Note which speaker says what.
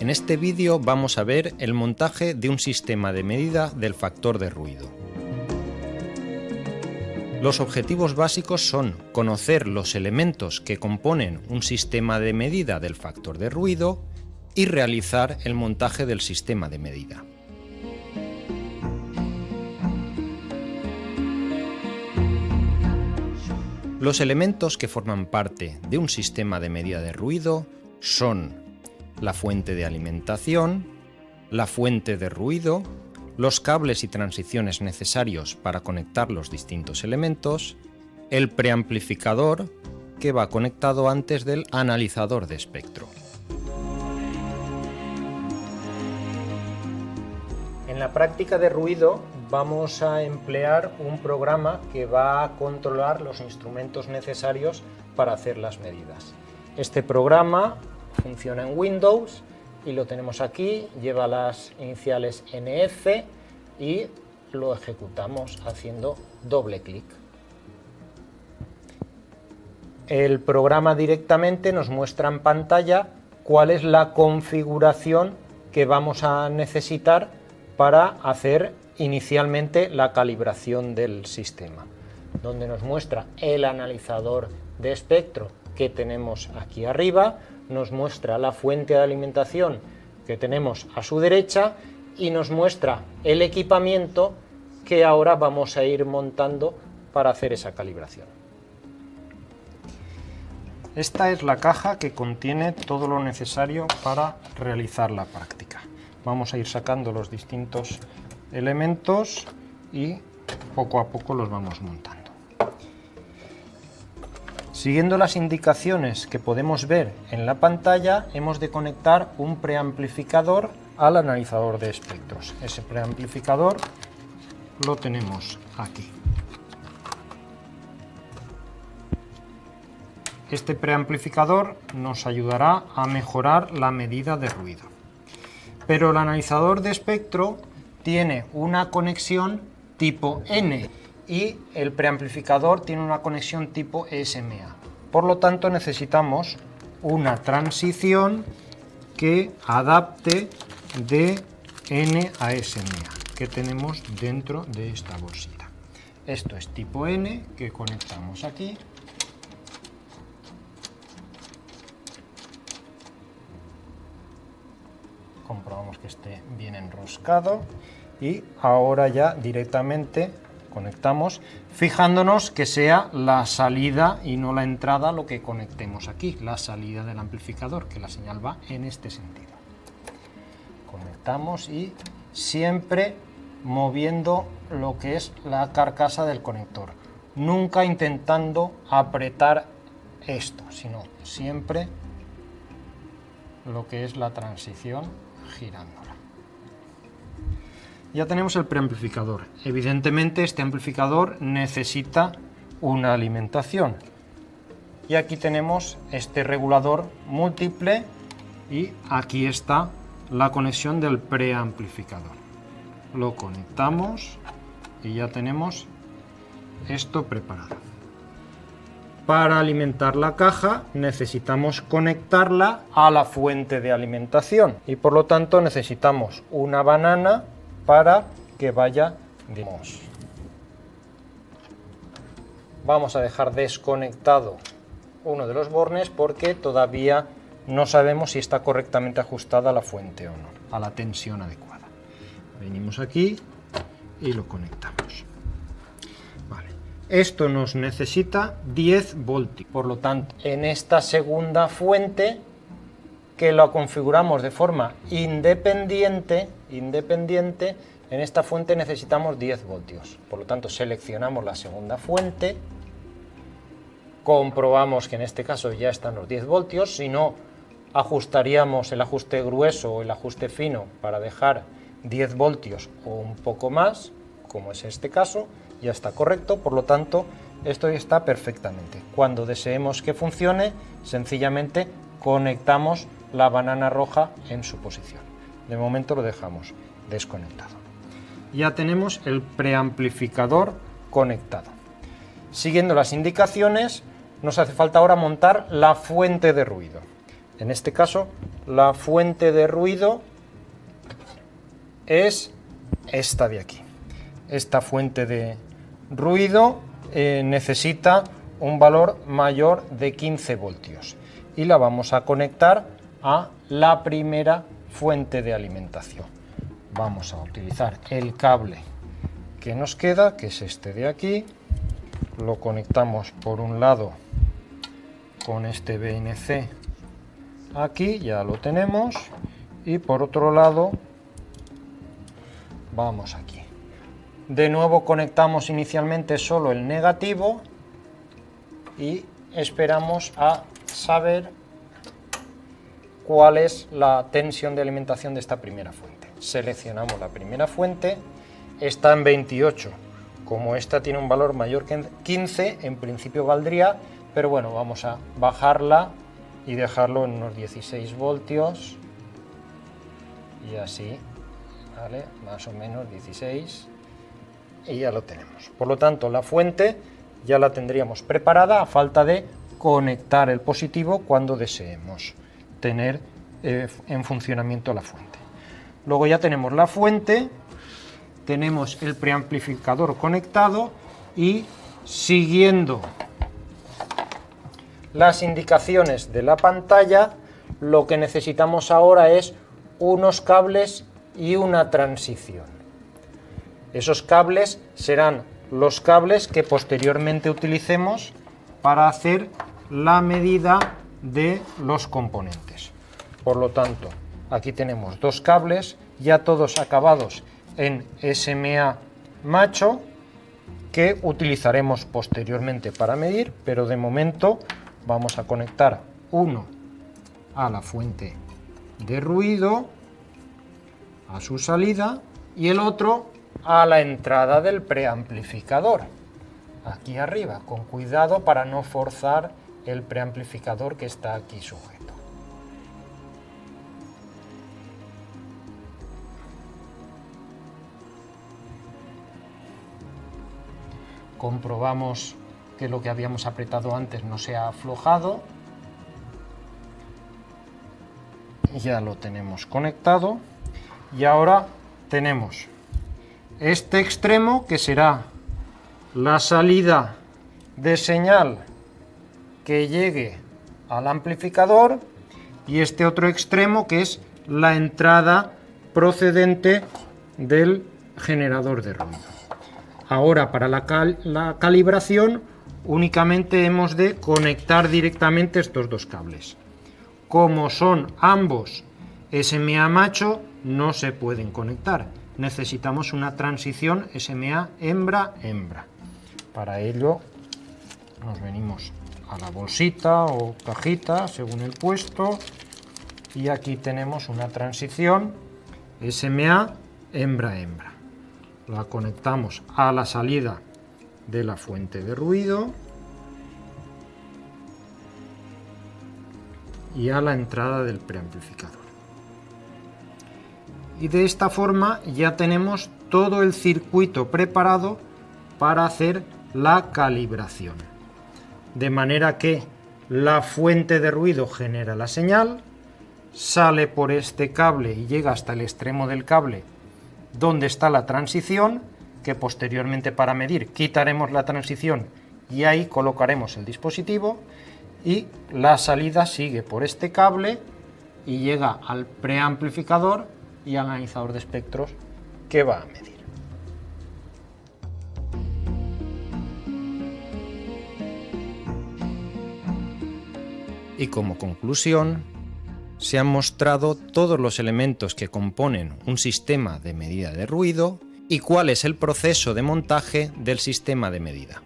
Speaker 1: En este vídeo vamos a ver el montaje de un sistema de medida del factor de ruido. Los objetivos básicos son conocer los elementos que componen un sistema de medida del factor de ruido y realizar el montaje del sistema de medida. Los elementos que forman parte de un sistema de medida de ruido son la fuente de alimentación, la fuente de ruido, los cables y transiciones necesarios para conectar los distintos elementos, el preamplificador, que va conectado antes del analizador de espectro. En la práctica de ruido vamos a emplear un programa que va a controlar los instrumentos necesarios para hacer las medidas. Este programa funciona en Windows y lo tenemos aquí, lleva las iniciales NF y lo ejecutamos haciendo doble clic. El programa directamente nos muestra en pantalla cuál es la configuración que vamos a necesitar para hacer inicialmente la calibración del sistema, donde nos muestra el analizador de espectro que tenemos aquí arriba, nos muestra la fuente de alimentación que tenemos a su derecha y nos muestra el equipamiento que ahora vamos a ir montando para hacer esa calibración. Esta es la caja que contiene todo lo necesario para realizar la práctica. Vamos a ir sacando los distintos elementos y poco a poco los vamos montando. Siguiendo las indicaciones que podemos ver en la pantalla, hemos de conectar un preamplificador al analizador de espectros. Ese preamplificador lo tenemos aquí. Este preamplificador nos ayudará a mejorar la medida de ruido. Pero el analizador de espectro tiene una conexión tipo N y el preamplificador tiene una conexión tipo SMA. Por lo tanto, necesitamos una transición que adapte de N a SMA, que tenemos dentro de esta bolsita. Esto es tipo N, que conectamos aquí. Comprobamos que esté bien enroscado y ahora ya directamente conectamos, fijándonos que sea la salida y no la entrada lo que conectemos aquí, la salida del amplificador, que la señal va en este sentido. Conectamos y siempre moviendo lo que es la carcasa del conector, nunca intentando apretar esto, sino siempre lo que es la transición girándola. Ya tenemos el preamplificador. Evidentemente este amplificador necesita una alimentación. Y aquí tenemos este regulador múltiple y aquí está la conexión del preamplificador. Lo conectamos y ya tenemos esto preparado. Para alimentar la caja necesitamos conectarla a la fuente de alimentación y por lo tanto necesitamos una banana para que vaya, digamos. Vamos a dejar desconectado uno de los bornes porque todavía no sabemos si está correctamente ajustada a la fuente o no, a la tensión adecuada. Venimos aquí y lo conectamos. Vale. Esto nos necesita 10 voltios, por lo tanto, en esta segunda fuente que lo configuramos de forma independiente, en esta fuente necesitamos 10 voltios. Por lo tanto, seleccionamos la segunda fuente, comprobamos que en este caso ya están los 10 voltios, si no, ajustaríamos el ajuste grueso o el ajuste fino para dejar 10 voltios o un poco más, como es este caso, ya está correcto, por lo tanto, esto ya está perfectamente. Cuando deseemos que funcione, sencillamente conectamos la banana roja en su posición. De momento lo dejamos desconectado. Ya tenemos el preamplificador conectado. Siguiendo las indicaciones, nos hace falta ahora montar la fuente de ruido. En este caso, la fuente de ruido es esta de aquí. Esta fuente de ruido necesita un valor mayor de 15 voltios y la vamos a conectar a la primera fuente de alimentación. Vamos a utilizar el cable que nos queda, que es este de aquí. Lo conectamos por un lado con este BNC aquí, ya lo tenemos, y por otro lado vamos aquí. De nuevo conectamos inicialmente solo el negativo y esperamos a saber cuál es la tensión de alimentación de esta primera fuente. Seleccionamos la primera fuente, está en 28. Como esta tiene un valor mayor que 15, en principio valdría, pero bueno, vamos a bajarla y dejarlo en unos 16 voltios y así, ¿vale? Más o menos 16 y ya lo tenemos. Por lo tanto, la fuente ya la tendríamos preparada a falta de conectar el positivo cuando deseemos tener en funcionamiento la fuente. Luego ya tenemos la fuente, tenemos el preamplificador conectado y siguiendo las indicaciones de la pantalla, lo que necesitamos ahora es unos cables y una transición. Esos cables serán los cables que posteriormente utilicemos para hacer la medida de los componentes. Por lo tanto, aquí tenemos dos cables, ya todos acabados en SMA macho, que utilizaremos posteriormente para medir, pero de momento vamos a conectar uno a la fuente de ruido, a su salida, y el otro a la entrada del preamplificador, aquí arriba, con cuidado para no forzar el preamplificador que está aquí sujeto. Comprobamos que lo que habíamos apretado antes no se ha aflojado. Ya lo tenemos conectado y ahora tenemos este extremo que será la salida de señal que llegue al amplificador y este otro extremo que es la entrada procedente del generador de ruido. Ahora para la calibración únicamente hemos de conectar directamente estos dos cables. Como son ambos SMA macho, no se pueden conectar. Necesitamos una transición SMA hembra-hembra. Para ello nos venimos a la bolsita o cajita, según el puesto, y aquí tenemos una transición SMA hembra-hembra. La conectamos a la salida de la fuente de ruido y a la entrada del preamplificador. Y de esta forma ya tenemos todo el circuito preparado para hacer la calibración. De manera que la fuente de ruido genera la señal, sale por este cable y llega hasta el extremo del cable donde está la transición, que posteriormente para medir quitaremos la transición y ahí colocaremos el dispositivo, y la salida sigue por este cable y llega al preamplificador y al analizador de espectros que va a medir. Y como conclusión, se han mostrado todos los elementos que componen un sistema de medida de ruido y cuál es el proceso de montaje del sistema de medida.